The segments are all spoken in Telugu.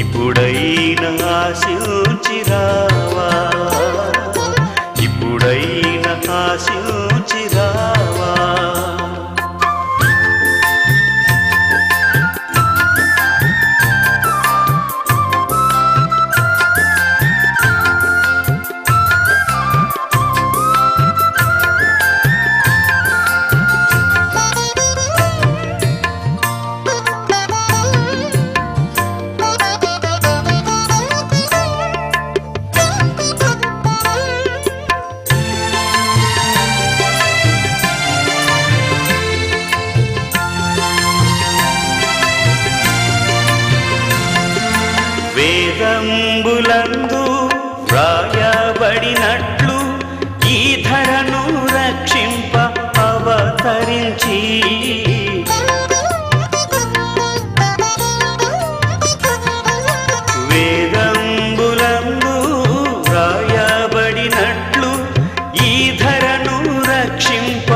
ఇప్పుడైనా ఆశించిరావా, ఇప్పుడైనా ఆశించిరావా. వేదంబులందు వ్రాయబడినట్లు ఈ ధరను రక్షింప అవతరించి, వేదంబులందు వ్రాయబడినట్లు ఈ ధరను రక్షింప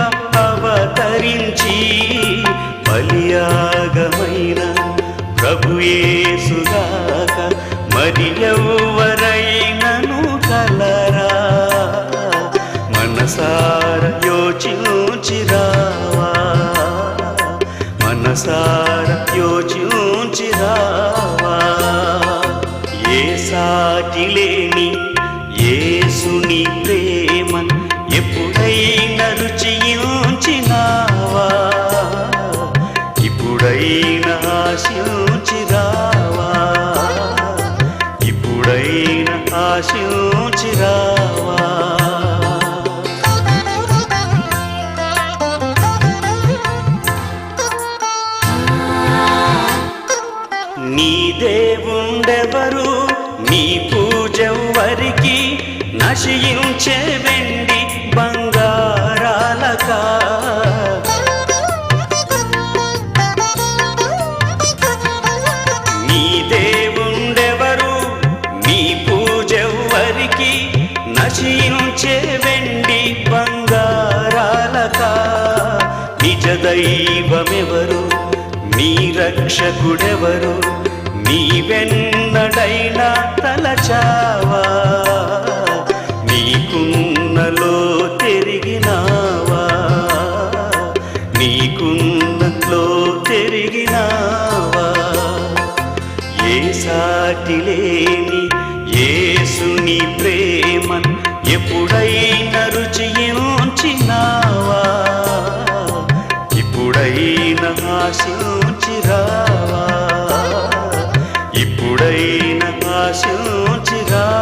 అవతరించి, బలియాగమైన ప్రభుయేసుగాక మరి ఎవ్వరైనను కలరా. మనసార యోచించిరావా, మనసార యోచించిరావా. ఏ సాటి లేని యేసుని ప్రేమ ఎప్పుడైనా రుచించినావా, ఇప్పుడైనా ఆశించిరావా, ఇప్పుడైనా ఆశించిరావా. నీ దేవుండెవరు, నీ పూజెవ్వరికి, నశించే వెండి బంగారాలకా. నీ దేవుండెవరు, నీ పూజెవ్వరికి, నశించే వెండి బంగారాలకా. నిజ దైవమెవరు, నీ రక్షకుడెవరు, నీవెన్నడైనా తలచావా, నీకున్నలో తిరిగినావా, నీకున్నలో తిరిగినావా. ఏ సాటి లేని యేసుని ప్రేమ ఎప్పుడైనా రుచించినావా, ఇప్పుడైనా ఆశించిరావా, ఇప్పుడైనా ఆశించిరావా.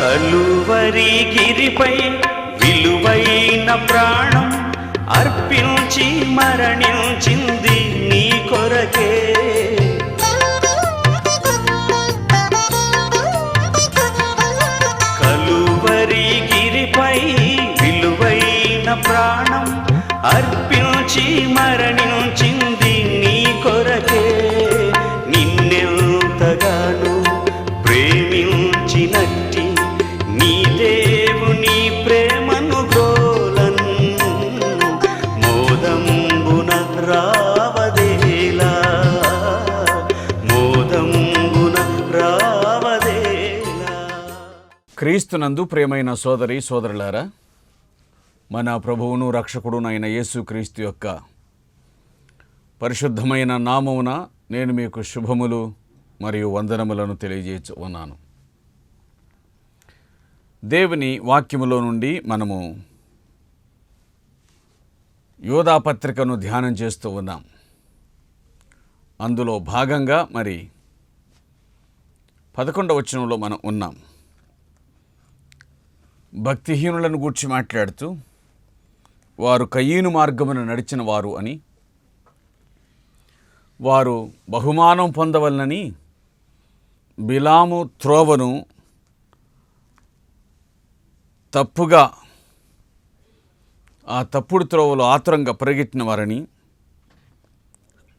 కలువరి గిరిపై విలువైన ప్రాణం అర్పించి మరణించింది నీ కొరకే. కలువరి గిరిపై విలువైన ప్రాణం అర్పించి మరణించింది నీ కొరకే. నిన్నెంతగానో ప్రేమించినట్టి నీ దేవుని ప్రేమను గోలన్ మోదంబున రావదేలా, మోదంబున రావదేలా. క్రీస్తునందు ప్రియమైన సోదరి సోదరులారా, మన ప్రభువును రక్షకుడునైన యేసుక్రీస్తు యొక్క పరిశుద్ధమైన నామమున నేను మీకు శుభములు మరియు వందనములను తెలియజేయచ్చు ఉన్నాను. దేవుని వాక్యములో నుండి మనము యోధా పత్రికను ధ్యానం చేస్తూ ఉన్నాం. అందులో భాగంగా మరి 11వ వచనంలో మనం ఉన్నాం. భక్తిహీనులను గూర్చి మాట్లాడుతూ వారు కయీను మార్గమున నడిచిన వారు అని, వారు బహుమానం పొందవలనని బిలాము త్రోవను తప్పుగా ఆ తప్పుడు త్రోవలో ఆతురంగా పరిగెట్టిన వారని,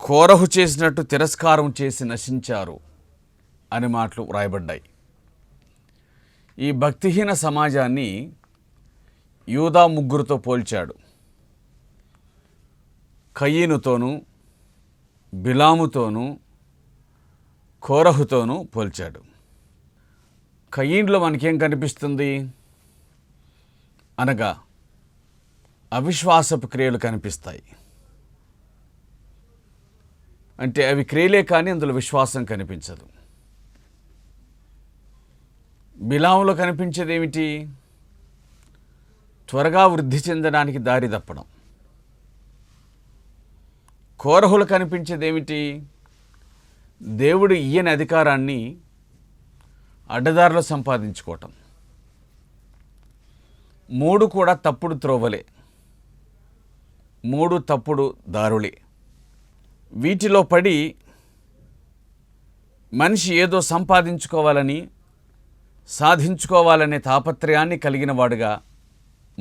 కోరహు చేసినట్టు తిరస్కారం చేసి నశించారు అనే మాటలు వ్రాయబడ్డాయి. ఈ భక్తిహీన సమాజాన్ని యూదా ముగ్గురుతో పోల్చాడు. కయీనుతోనూ, బిలాముతోనూ, కోరహుతోనూ పోల్చాడు. కయీన్లో మనకేం కనిపిస్తుంది అనగా అవిశ్వాసపు క్రియలు కనిపిస్తాయి. అంటే అవి క్రియలే కానీ అందులో విశ్వాసం కనిపించదు. బిలాములో కనిపించేది ఏమిటి? త్వరగా వృద్ధి చెందడానికి దారి తప్పడం. కోరహులు కనిపించేది ఏమిటి? దేవుడు ఇయ్యని అధికారాన్ని అడ్డదారిలో సంపాదించుకోవటం. మూడు కూడా తప్పుడు త్రోవలే, మూడు తప్పుడు దారులే. వీటిలో పడి మనిషి ఏదో సంపాదించుకోవాలని, సాధించుకోవాలనే తాపత్రయాన్ని కలిగిన వాడుగా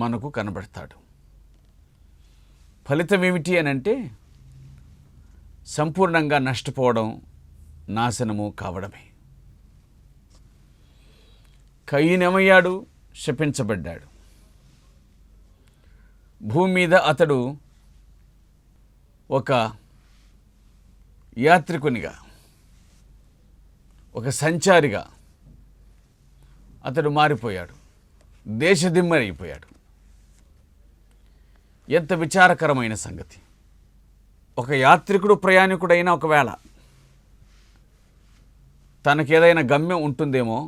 మనకు కనబడతాడు. ఫలితం ఏమిటి అని అంటే సంపూర్ణంగా నష్టపోవడం, నాశనము కావడమే. కయీనేమయ్యాడు? శపించబడ్డాడు. భూమి మీద అతడు ఒక యాత్రికునిగా, ఒక సంచారిగా అతడు మారిపోయాడు. దేశదిమ్మరైపోయాడు. ఎంత విచారకరమైన సంగతి! ఒక యాత్రికుడు, ప్రయాణికుడైనా ఒకవేళ తనకేదైనా గమ్యం ఉంటుందేమో,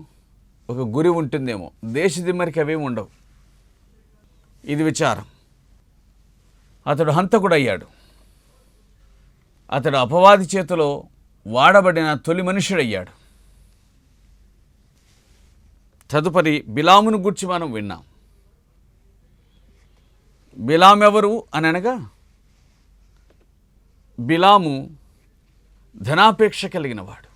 ఒక గురి ఉంటుందేమో, దేశదిమ్మరికి అవేమి ఉండవు. ఇది విచారం. అతడు హంతకుడయ్యాడు. అతడు అపవాది చేతిలో వాడబడిన తొలి మనుష్యుడయ్యాడు. తదుపరి బిలామును గూర్చి మనం విన్నాం. బిలాము ఎవరు అని అనగా, బిలాము ధనాపేక్ష కలిగిన వాడు.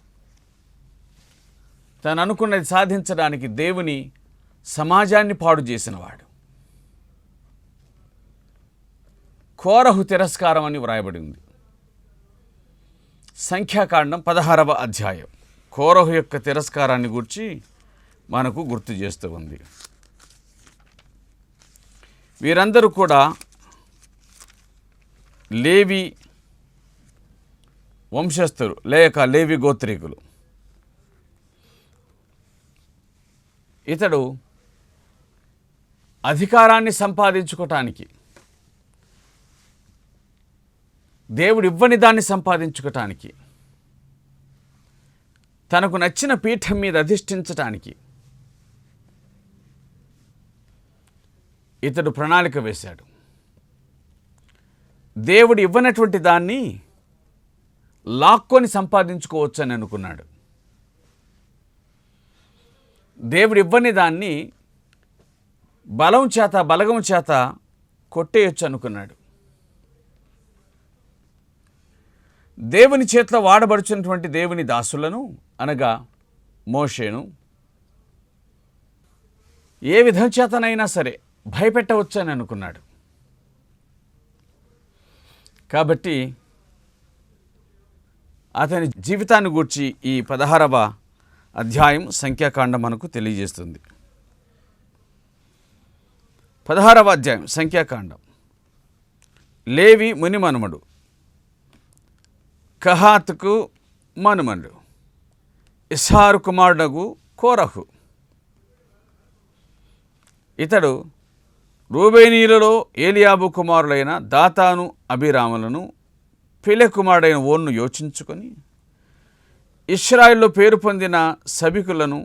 తను అనుకున్నది సాధించడానికి దేవుని సమాజాన్ని పాడు చేసినవాడు. కోరహు తిరస్కారం అని వ్రాయబడి ఉంది. సంఖ్యాకాండం 16వ అధ్యాయం కోరహు యొక్క తిరస్కారాన్ని గురించి మనకు గుర్తు చేస్తూ ఉంది. వీరందరూ కూడా లేవి వంశస్థులు లేక లేవి గోత్రీకులు. ఇతడు అధికారాన్ని సంపాదించుకోవటానికి, దేవుడు ఇవ్వని దాన్ని సంపాదించుకోవటానికి, తనకు నచ్చిన పీఠం మీద అధిష్ఠించటానికి ఇతడు ప్రణాళిక వేశాడు. దేవుడు ఇవ్వనటువంటి దాన్ని లాక్కొని సంపాదించుకోవచ్చు అని అనుకున్నాడు. దేవుడు ఇవ్వని దాన్ని బలగం చేత కొట్టేయచ్చు అనుకున్నాడు. దేవుని చేతిలో వాడబడుచున్నటువంటి దేవుని దాసులను అనగా మోషేను ఏ విధం చేతనైనా సరే భయపెట్టవచ్చు అని అనుకున్నాడు. కాబట్టి అతని జీవితాన్ని గూర్చి ఈ 16వ అధ్యాయం సంఖ్యాకాండం మనకు తెలియజేస్తుంది. 16వ అధ్యాయం సంఖ్యాకాండం. లేవి ముని మనుమడు, కహాతుకు మనుమడు, ఇస్హారు కుమారుడగు కోరహు. ఇతడు రూబేనీయులలో ఏలియాబు కుమారులైన దాతాను, అభిరాములను, పెలె కుమారుడైన ఓన్ను యోచించుకొని ఇశ్రాయేల్లో పేరు పొందిన సభికులను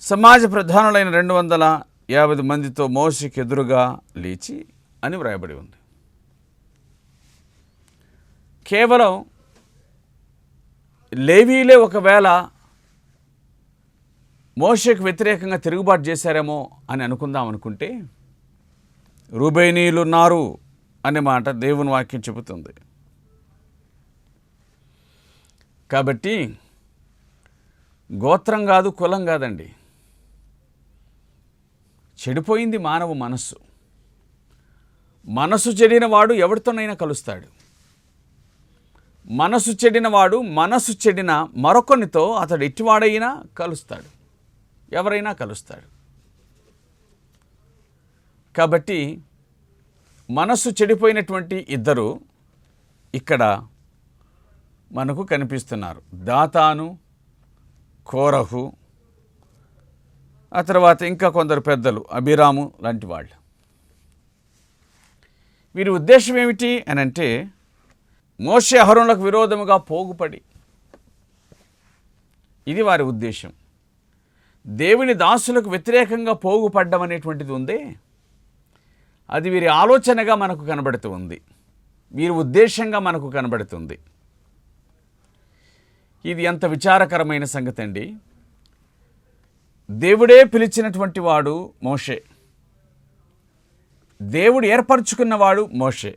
సమాజ ప్రధానులైన 250 మందితో మోషేకి ఎదురుగా లేచి అని వ్రాయబడి ఉంది. కేవలం లేవీలే ఒకవేళ మోషేకు వ్యతిరేకంగా తిరుగుబాటు చేశారేమో అని అనుకుందాం అనుకుంటే, రూబేనీయులు ఉన్నారు అనే మాట దేవుని వాక్యం చెబుతుంది. కాబట్టి గోత్రం కాదు, కులం కాదండి. చెడిపోయింది మానవ మనస్సు. మనసు చెడిన వాడు ఎవరితోనైనా కలుస్తాడు. మనసు చెడినవాడు మనసు చెడిన మరొకనితో అతడు ఎట్టివాడైనా కలుస్తాడు, ఎవరైనా కలుస్తాడు. కాబట్టి మనసు చెడిపోయినటువంటి ఇద్దరు ఇక్కడ మనకు కనిపిస్తున్నారు. దాతాను, కోరహు, ఆ తర్వాత ఇంకా కొందరు పెద్దలు, అబీరాము లాంటి వాళ్ళు. వీరి ఉద్దేశం ఏమిటి అని అంటే, మోషే అహరోనులకు విరోధముగా పోగుపడి, ఇది వారి ఉద్దేశం. దేవుని దాసులకు వ్యతిరేకంగా పోగుపడ్డం అనేటువంటిది ఉందే, అది వీరి ఆలోచనగా మనకు కనబడుతుంది, వీరి ఉద్దేశంగా మనకు కనబడుతుంది. ఇది ఎంత విచారకరమైన సంగతి అండి. దేవుడే పిలిచినటువంటి వాడు మోషే, దేవుడు ఏర్పరచుకున్నవాడు మోషే,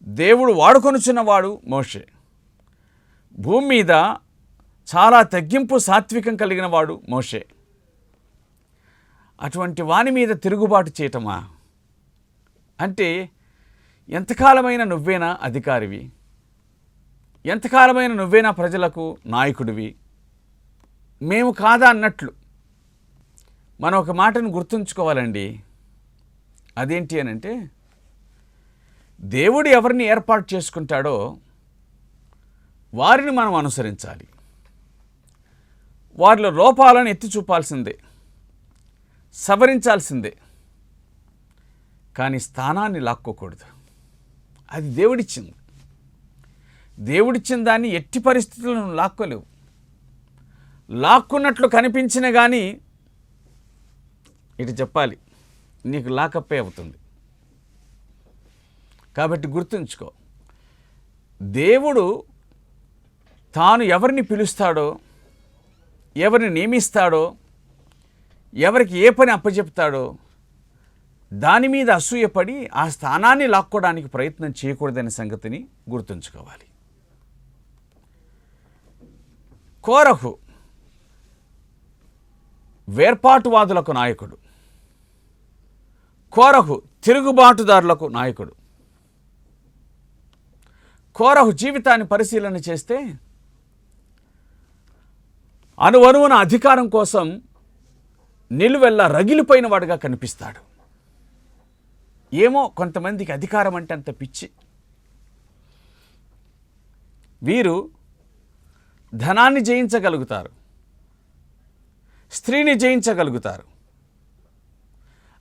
దేవుడు వాడుకొనుచున్నవాడు మోషే. భూమి మీద చాలా తగ్గింపు సాత్వికం కలిగిన వాడు మోషే. అటువంటి వాని మీద తిరుగుబాటు చేయటమా అంటే, ఎంతకాలమైన నువ్వేనా అధికారివి? ఎంతకాలమైన నువ్వేనా ప్రజలకు నాయకుడివి? మేము కాదా అన్నట్లు. మనం ఒక మాటను గుర్తుంచుకోవాలండి. అదేంటి అని అంటే, దేవుడు ఎవరిని ఏర్పాటు చేసుకుంటాడో వారిని మనం అనుసరించాలి. వారిలో లోపాలను ఎత్తి చూపాల్సిందే, సవరించాల్సిందే, కానీ స్థానాన్ని లాక్కోకూడదు. అది దేవుడిచ్చింది. దేవుడిచ్చిన దాన్ని ఎట్టి పరిస్థితులను లాక్కోలేవు. లాక్కున్నట్లు కనిపించిన కానీ ఇటు చెప్పాలి, నీకు లాకప్పే అవుతుంది. కాబట్టి గుర్తుంచుకో, దేవుడు తాను ఎవరిని పిలుస్తాడో, ఎవరిని నియమిస్తాడో, ఎవరికి ఏ పని అప్పచెప్తాడో దాని మీద అసూయపడి ఆ స్థానాన్ని లాక్కోవడానికి ప్రయత్నం చేయకూడదనే సంగతిని గుర్తుంచుకోవాలి. కోరహు వేర్పాటువాదులకు నాయకుడు, కోరహు తిరుగుబాటుదారులకు నాయకుడు. కోరహు జీవితాన్ని పరిశీలన చేస్తే అణువణువున అధికారం కోసం నిలువెల్లా రగిలిపోయిన వాడుగా కనిపిస్తాడు. ఏమో కొంతమందికి అధికారం అంటే అంత పిచ్చి. వీరు ధనాన్ని జయించగలుగుతారు, స్త్రీని జయించగలుగుతారు,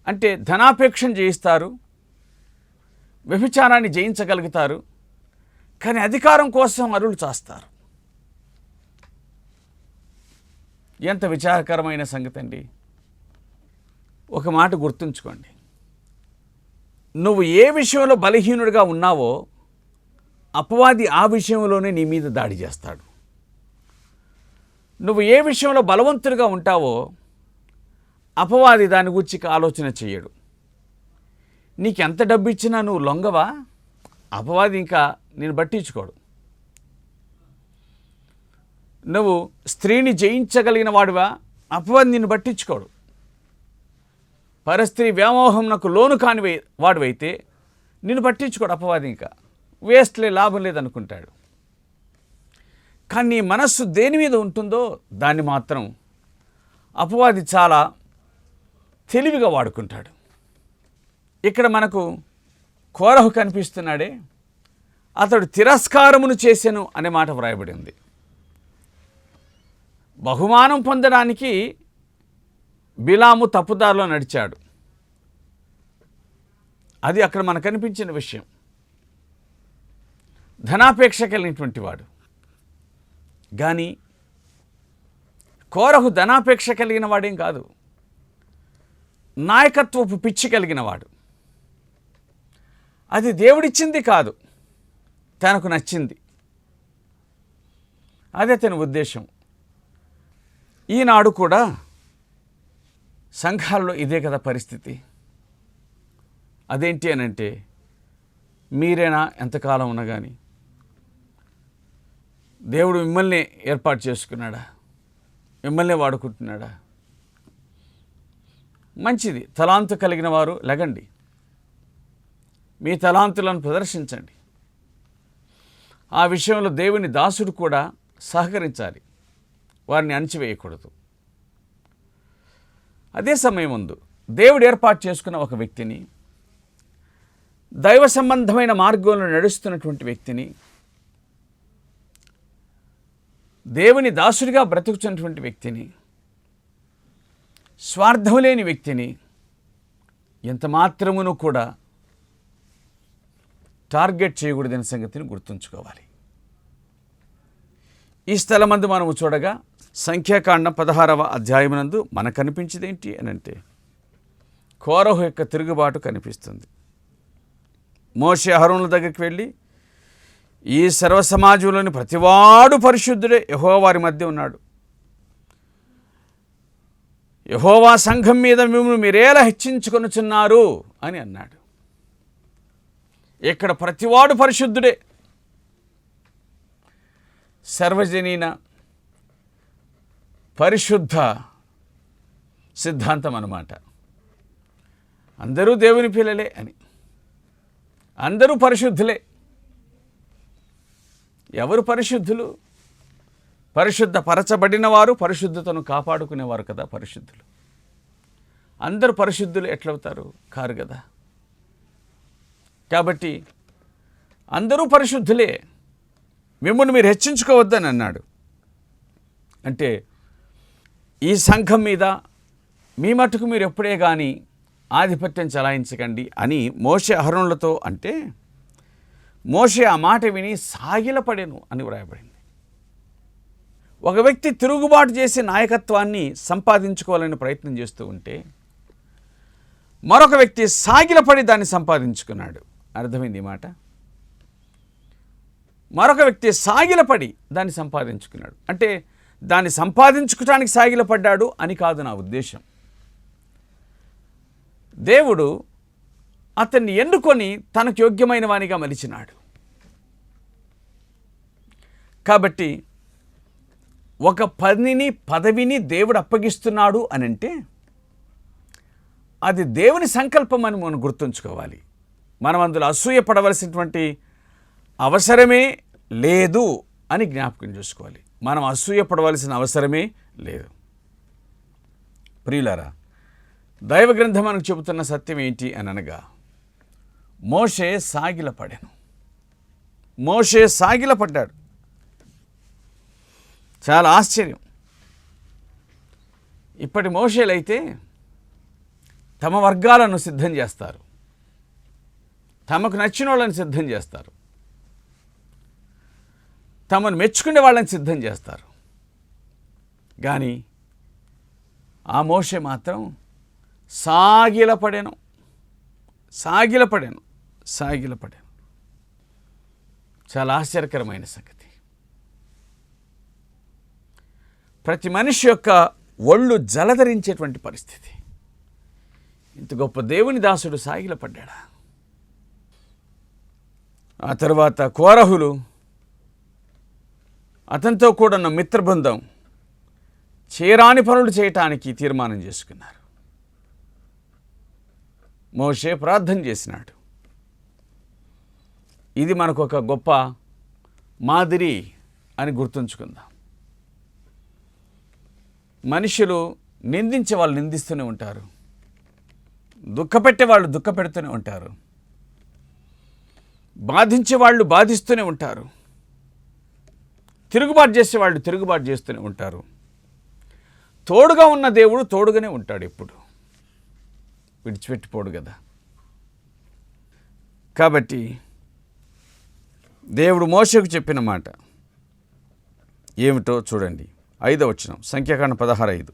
అంటే ధనాపేక్షను జయిస్తారు, వ్యభిచారాన్ని జయించగలుగుతారు, కానీ అధికారం కోసం అరులు చాస్తారు. ఎంత విచారకరమైన సంగతి అండి. ఒక మాట గుర్తుంచుకోండి, నువ్వు ఏ విషయంలో బలహీనుడిగా ఉన్నావో అపవాది ఆ విషయంలోనే నీ మీద దాడి చేస్తాడు. నువ్వు ఏ విషయంలో బలవంతుడిగా ఉంటావో అపవాది దాని గురించి ఆలోచన చేయడు. నీకు ఎంత డబ్బు ఇచ్చినా నువ్వు లొంగవా, అపవాది ఇంకా నేను పట్టించుకోడు. నువ్వు స్త్రీని జయించగలిగిన వాడివా, అపవాది నిన్ను పట్టించుకోడు. పరస్త్రీ వ్యామోహంనకు లోను కాని వాడివైతే నిన్ను పట్టించుకోడు అపవాది. ఇంకా వేస్ట్లే, లాభం లేదనుకుంటాడు. కానీ నీ మనస్సు దేని మీద ఉంటుందో దాన్ని మాత్రం అపవాది చాలా తెలివిగా వాడుకుంటాడు. ఇక్కడ మనకు కోరహు కనిపిస్తున్నాడే, అతడు తిరస్కారమును చేసెను అనే మాట వ్రాయబడింది. బహుమానం పొందడానికి బిలాము తప్పుదారిలో నడిచాడు. అది అక్కడ మనకు కనిపించిన విషయం. ధనాపేక్ష కలిగినటువంటి వాడు. కానీ కోరహు ధనాపేక్ష కలిగిన వాడేం కాదు, నాయకత్వపు పిచ్చి కలిగిన వాడు. అది దేవుడిచ్చింది కాదు, తనకు నచ్చింది. అదే తన ఉద్దేశం. ఈనాడు కూడా సంఘాల్లో ఇదే కదా పరిస్థితి. అదేంటి అని అంటే, మీరేనా ఎంతకాలం ఉన్నా కానీ దేవుడు మిమ్మల్ని ఏర్పాటు చేసుకున్నాడా, మిమ్మల్ని వాడుకుంటున్నాడా? మంచిది, తలాంతు కలిగిన వారు లెగండి, మీ తలాంతులను ప్రదర్శించండి. ఆ విషయంలో దేవుని దాసుడు కూడా సహకరించాలి, వారిని అణిచివేయకూడదు. అదే సమయం ముందు దేవుడు ఏర్పాటు చేసుకున్న ఒక వ్యక్తిని, దైవ సంబంధమైన మార్గంలో నడుస్తున్నటువంటి వ్యక్తిని, దేవుని దాసుడిగా బ్రతుకుతున్నటువంటి వ్యక్తిని, స్వార్థం లేని వ్యక్తిని ఎంత మాత్రమును కూడా టార్గెట్ చేయకూడదనే సంగతిని గుర్తుంచుకోవాలి. ఈ స్థలమందు మనము చూడగా సంఖ్యాకాండం 16వ అధ్యాయమునందు మనకు కనిపించేది ఏంటి అని అంటే, కోరహు యొక్క తిరుగుబాటు కనిపిస్తుంది. మోషే అహరోనుల దగ్గరికి వెళ్ళి, ఈ సర్వ సమాజంలోని ప్రతివాడు పరిశుద్ధుడే, యెహోవా వారి మధ్య ఉన్నాడు, యెహోవా సంఘం మీద మిమ్మల్ని మీరేలా హెచ్చించుకొనుచున్నారు అని అన్నాడు. ఇక్కడ ప్రతివాడు పరిశుద్ధుడే, సర్వజనీన పరిశుద్ధ సిద్ధాంతం అన్నమాట. అందరూ దేవుని పిల్లలే అని, అందరూ పరిశుద్ధులే. ఎవరు పరిశుద్ధులు? పరిశుద్ధ పరచబడిన వారు, పరిశుద్ధతను కాపాడుకునేవారు కదా పరిశుద్ధులు. అందరూ పరిశుద్ధులు ఎట్లవుతారు? కారు కదా. కాబట్టి అందరూ పరిశుద్ధులే, మిమ్మల్ని మీరు హెచ్చించుకోవద్దని అన్నాడు. అంటే ఈ సంఘం మీద మీ మట్టుకు మీరు ఎప్పుడే కానీ ఆధిపత్యం చలాయించకండి అని మోషే అహరోనులతో అంటే, మోషే ఆ మాట విని సాగిలపడెను అని వ్రాయబడింది. ఒక వ్యక్తి తిరుగుబాటు చేసి నాయకత్వాన్ని సంపాదించుకోవాలని ప్రయత్నం చేస్తూ ఉంటే, మరొక వ్యక్తి సాగిలపడి దాన్ని సంపాదించుకున్నాడు. అర్థమైంది ఈ మాట? మరొక వ్యక్తి సాగిలపడి దాన్ని సంపాదించుకున్నాడు అంటే దాన్ని సంపాదించుకోవడానికి సాగిలపడ్డాడు అని కాదు నా ఉద్దేశం. దేవుడు అతన్ని ఎన్నుకొని తనకు యోగ్యమైన వానిగా మలిచినాడు. కాబట్టి ఒక పదవిని దేవుడు అప్పగిస్తున్నాడు అని అంటే అది దేవుని సంకల్పం అని మనం గుర్తుంచుకోవాలి. మనం అందులో అసూయపడవలసినటువంటి అవసరమే లేదు అని జ్ఞాపకం చేసుకోవాలి. మనం అసూయపడవలసిన అవసరమే లేదు. ప్రియులారా, దైవ గ్రంథం మనకు చెబుతున్న సత్యం ఏంటి అని అనగా, మోషే సాగిలపడాను. మోషే సాగిలపడ్డాడు. చాలా ఆశ్చర్యం. ఇప్పటి మోషేలైతే తమ వర్గాలను సిద్ధం చేస్తారు, తమకు నచ్చిన వాళ్ళని సిద్ధం చేస్తారు, తమను మెచ్చుకునే వాళ్ళని సిద్ధం చేస్తారు. కానీ ఆ మోషే మాత్రం సాగిలపడాను. చాలా ఆశ్చర్యకరమైన సంగతి. ప్రతి మనిషి యొక్క ఒళ్ళు జలధరించేటువంటి పరిస్థితి. ఇంత గొప్ప దేవుని దాసుడు సాగిలపడ్డాడా? ఆ తర్వాత కోరహులు, అతనితో కూడా ఉన్న మిత్ర బృందం చేయరాని పనులు చేయటానికి తీర్మానం చేసుకున్నారు. మోషే ప్రార్థన చేసినాడు. ఇది మనకు ఒక గొప్ప మాదిరి అని గుర్తుంచుకుందాం. మనుషులు నిందించే వాళ్ళు నిందిస్తూనే ఉంటారు, దుఃఖపెట్టే వాళ్ళు దుఃఖపెడుతూనే ఉంటారు, బాధించే వాళ్ళు బాధిస్తూనే ఉంటారు, తిరుగుబాటు చేసేవాళ్ళు తిరుగుబాటు చేస్తూనే ఉంటారు. తోడుగా ఉన్న దేవుడు తోడుగానే ఉంటాడు, ఎప్పుడు విడిచిపెట్టిపోడు కదా. కాబట్టి దేవుడు మోషేకు చెప్పిన మాట ఏమిటో చూడండి. 5వ వచనం, సంఖ్యాకాండం 16:5.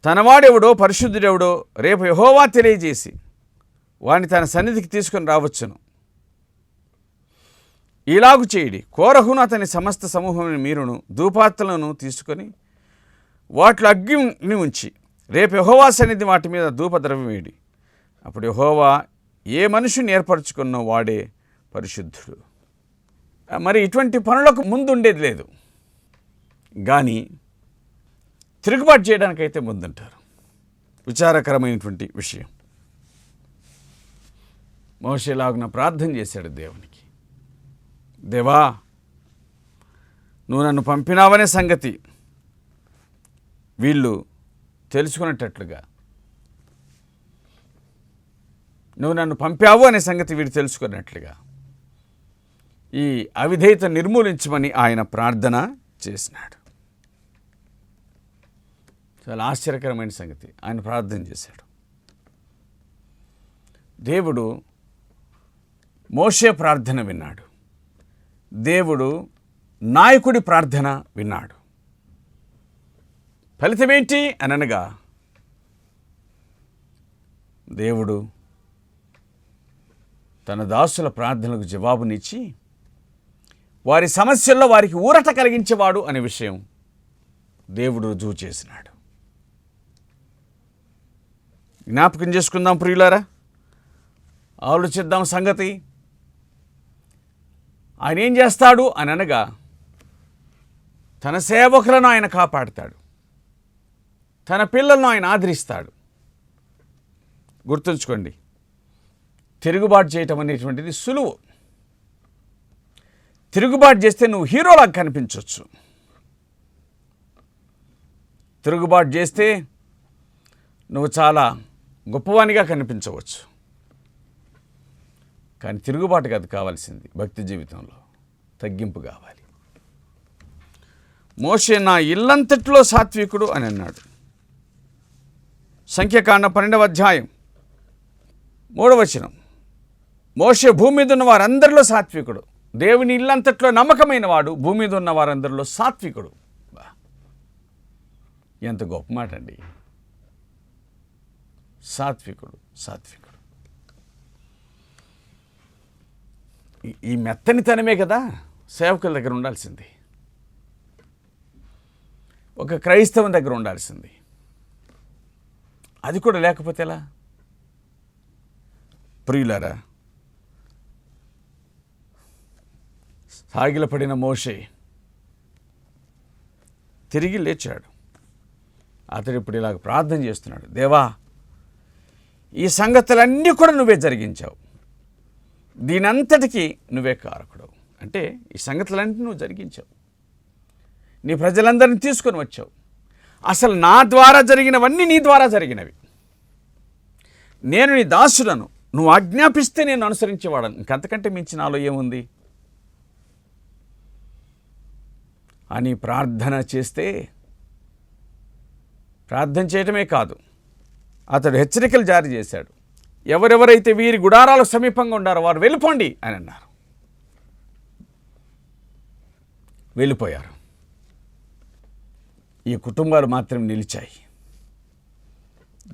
తనవాడెవడో పరిశుద్ధుడెవడో రేపు యెహోవా తెలియజేసి వాడిని తన సన్నిధికి తీసుకొని రావచ్చును. ఇలాగు చేయడి, కోరహును అతని సమస్త సమూహం మీరును ధూపాత్రలను తీసుకొని వాటిలో అగ్ని ఉంచి రేపు యెహోవా సన్నిధి వాటి మీద ధూపద్రవ్యం వేయడి. అప్పుడు యెహోవా ఏ మనిషిని ఏర్పరచుకున్న వాడే పరిశుద్ధుడు. మరి ఇటువంటి పనులకు ముందు ఉండేది లేదు, కానీ తిరుగుబాటు చేయడానికైతే ముందుంటారు. విచారకరమైనటువంటి విషయం. మోషేలాగున ప్రార్థన చేశాడు దేవునికి, దేవా నువ్వు నన్ను పంపినావనే సంగతి వీళ్ళు తెలుసుకునేటట్లుగా, నువ్వు నన్ను పంపావు అనే సంగతి వీడు తెలుసుకున్నట్లుగా ఈ అవిధేయత నిర్మూలించమని ఆయన ప్రార్థన చేసినాడు. చాలా ఆశ్చర్యకరమైన సంగతి. ఆయన ప్రార్థన చేశాడు. దేవుడు మోషే ప్రార్థన విన్నాడు. దేవుడు నాయకుడి ప్రార్థన విన్నాడు. ఫలితమేంటి అనగా దేవుడు తన దాసుల ప్రార్థనలకు జవాబునిచ్చి వారి సమస్యల్లో వారికి ఊరట కలిగించేవాడు అనే విషయం దేవుడు రుజువు చేసినాడు. జ్ఞాపకం చేసుకుందాం ప్రియులారా, ఆలోచిద్దాం సంగతి. ఆయన ఏం చేస్తాడు అని అనగా తన సేవకులను ఆయన కాపాడుతాడు, తన పిల్లలను ఆయన ఆదరిస్తాడు. గుర్తుంచుకోండి, తిరుగుబాటు చేయటం అనేటువంటిది సులువు. తిరుగుబాటు చేస్తే నువ్వు హీరోలాగా కనిపించవచ్చు. తిరుగుబాటు చేస్తే నువ్వు చాలా గొప్పవానిగా కనిపించవచ్చు. కానీ తిరుగుబాటు కాదు కావాల్సింది. భక్తి జీవితంలో తగ్గింపు కావాలి. మోషే నా ఇల్లంతట్లో సాత్వికుడు అని అన్నాడు. సంఖ్యాకాండం 12వ అధ్యాయం 3వ వచనం. మోషే భూమి మీద ఉన్న వారందరిలో సాత్వికుడు. దేవుని ఇల్లంతట్లో నమ్మకమైన వాడు, భూమి మీద ఉన్న వారందరిలో సాత్వికుడు. ఎంత గొప్ప మాట అండి. సాత్వికుడు, సాత్వికుడు. ఈ మెత్తనితనమే కదా సేవకుల దగ్గర ఉండాల్సింది, ఒక క్రైస్తవం దగ్గర ఉండాల్సింది. అది కూడా లేకపోతే ఎలా? ప్రియులారా, సాగిలపడిన మోషే తిరిగి లేచాడు. అతడు ఇప్పుడు ఇలాగ ప్రార్థన చేస్తున్నాడు, దేవా ఈ సంగతులన్నీ కూడా నువ్వే జరిగించావు, దీనంతటికీ నువ్వే కారకుడు. అంటే ఈ సంగతులన్నీ నువ్వు జరిగించావు, నీ ప్రజలందరినీ తీసుకొని వచ్చావు. అసలు నా ద్వారా జరిగినవన్నీ నీ ద్వారా జరిగినవి. నేను నీ దాసులను, నువ్వు ఆజ్ఞాపిస్తే నేను అనుసరించేవాడను. ఇంకంతకంటే మించి నాలో ఏముంది అని ప్రార్థన చేస్తే, ప్రార్థన చేయటమే కాదు, అతడు హెచ్చరికలు జారీ చేశాడు. ఎవరెవరైతే వీరి గుడారాలకు సమీపంగా ఉండారో వారు వెళ్ళిపోండి అని అన్నారు. వెళ్ళిపోయారు. ఈ కుటుంబాలు మాత్రం నిలిచాయి.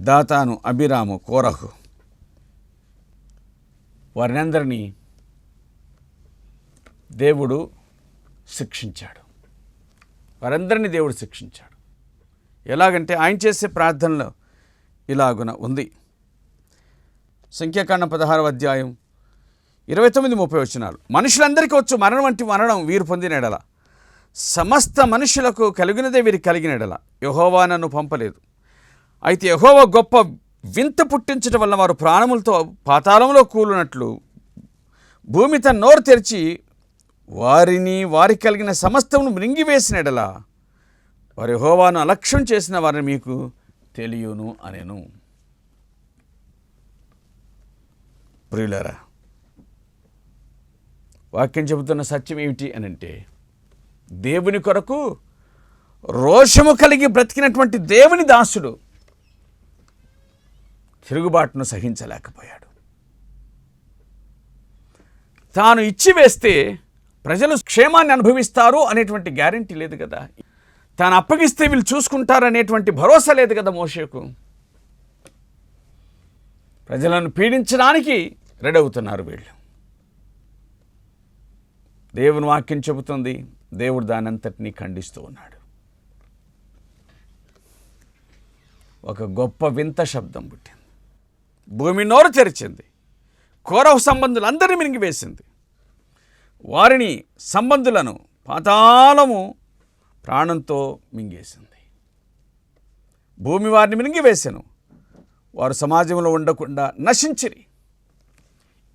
దాతాను, అబిరాము, కోరహు, వారినందరినీ దేవుడు శిక్షించాడు. వారందరినీ దేవుడు శిక్షించాడు. ఎలాగంటే ఆయన చేసే ప్రార్థనలో ఇలాగున ఉంది. సంఖ్యాకాండం 16వ అధ్యాయం 29-30 వచనాలు. మనుషులందరికీ వచ్చు మరణం వంటి మరణం వీరు పొందిన ఎడల, సమస్త మనుషులకు కలిగినదే వీరికి కలిగిన ఎడల యెహోవా నన్ను పంపలేదు. అయితే యెహోవా గొప్ప వింత పుట్టించడం వలన వారు ప్రాణములతో పాతాళంలో కూలినట్లు భూమి తన నోరు తెరిచి వారిని వారికి కలిగిన సమస్తమును మృంగివేసిన ఎడల వారు యెహోవాను అలక్ష్యం చేసిన వారిని మీకు తెలియను అనెను. ప్రియులారా, వాక్యం చెబుతున్న సత్యం ఏమిటి అని అంటే, దేవుని కొరకు రోషము కలిగి బ్రతికినటువంటి దేవుని దాసుడు తిరుగుబాటును సహించలేకపోయాడు. తాను ఇచ్చివేస్తే ప్రజలు క్షేమాన్ని అనుభవిస్తారు అనేటువంటి గ్యారెంటీ లేదు కదా. తాను అప్పగిస్తే వీళ్ళు చూసుకుంటారు అనేటువంటి భరోసా లేదు కదా మోషేకు. ప్రజలను పీడించడానికి రెడీ అవుతున్నారు వీళ్ళు. దేవుని వాక్యం చెబుతుంది, దేవుడు దానంతటినీ ఖండిస్తూ ఉన్నాడు. ఒక గొప్ప వింత శబ్దం పుట్టింది. భూమి నోరు తెరిచింది. కోరహు సంబంధులందరినీ మింగివేసింది. వారిని సంబంధులను పాతాళము ప్రాణంతో మింగేసింది. భూమి వారిని మింగివేసెను. వారు సమాజంలో ఉండకుండా నశించిరి.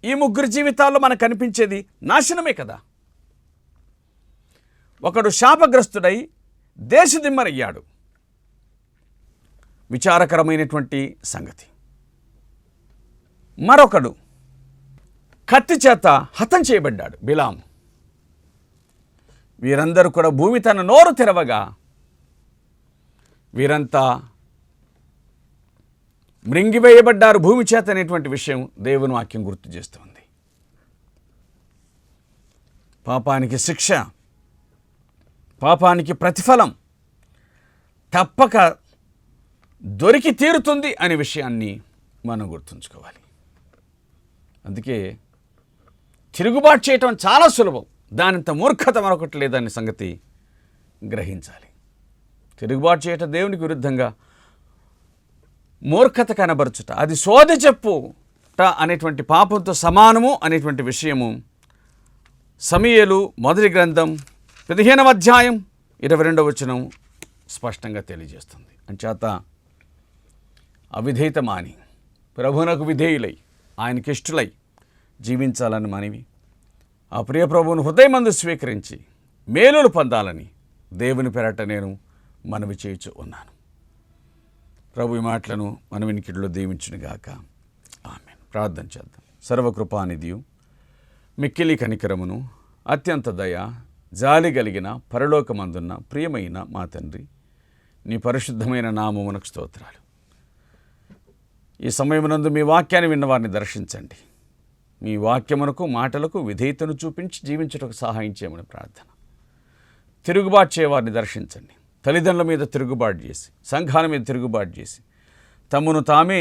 ఈ ముగ్గురు జీవితాల్లో మనకు కనిపించేది నాశనమే కదా. ఒకడు శాపగ్రస్తుడై దేశదిమ్మరయ్యాడు. విచారకరమైనటువంటి సంగతి. మరొకడు కత్తి చేత హతం చేయబడ్డాడు, బిలాము. వీరందరూ కూడా భూమి తన నోరు తెరవగా వీరంతా మృంగివేయబడ్డారు భూమి చేత అనేటువంటి విషయం దేవుని వాక్యం గుర్తు చేస్తుంది. పాపానికి శిక్ష, పాపానికి ప్రతిఫలం తప్పక దొరికి తీరుతుంది అనే విషయాన్ని మనం గుర్తుంచుకోవాలి. అందుకే తిరుగుబాటు చేయటం చాలా సులభం, దానింత మూర్ఖత మరొకటి లేదనే సంగతి గ్రహించాలి. తిరుగుబాటు చేయటం దేవునికి విరుద్ధంగా మూర్ఖత కనబరచుట, అది సోది చెప్పుట అనేటువంటి పాపంతో సమానము అనేటువంటి విషయము సమూయేలు మొదటి గ్రంథం 15వ అధ్యాయం 22వ వచనం స్పష్టంగా తెలియజేస్తుంది. అంచేత అవిధేయత మాని ప్రభువునకు విధేయులై ఆయనకి ఇష్టలై జీవించాలని మనవి. ఆ ప్రియ ప్రభువును హృదయమందు స్వీకరించి మేలులు పొందాలని దేవుని పెరట నేను మనవి చేయుచు ఉన్నాను. ప్రభు ఈ మాటలను మన వినికిడిలో దీవించునుగాక. ఆమేన్. ప్రార్థన చేద్దాం. సర్వకృపానిధియు మిక్కిలి కనికరమును అత్యంత దయ జాలి కలిగిన పరలోకమందున్న ప్రియమైన మా తండ్రి, నీ పరిశుద్ధమైన నామమునకు స్తోత్రాలు. ఈ సమయమునందు మీ వాక్యాన్ని విన్నవారిని దర్శించండి. మీ వాక్యమునకు మాటలకు విధేయతను చూపించి జీవించుటకు సహాయం చేయమని ప్రార్థన. తిరుగుబాటు చేయవారిని దర్శించండి. తల్లిదండ్రుల మీద తిరుగుబాటు చేసి, సంఘాల మీద తిరుగుబాటు చేసి, తమను తామే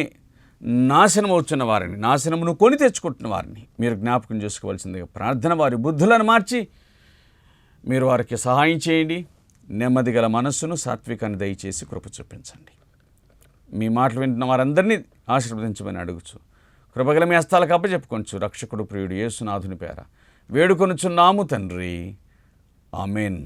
నాశనం అవుతున్న వారిని, నాశనమును కొని తెచ్చుకుంటున్న వారిని మీరు జ్ఞాపకం చేసుకోవాల్సిందిగా ప్రార్థన. వారి బుద్ధులను మార్చి మీరు వారికి సహాయం చేయండి. నెమ్మది గల మనస్సును, సాత్వికాన్ని దయచేసి కృప చూపించండి. మీ మాటలు వింటున్న వారందరినీ ఆశీర్వదించమని అడుగుచు కృపగల మీ హస్తాలకు అప్పచెప్పుకొంచు రక్షకుడు ప్రియుడు యేసునాథుని పేర వేడుకొనుచున్నాము తండ్రి. ఆమేన్.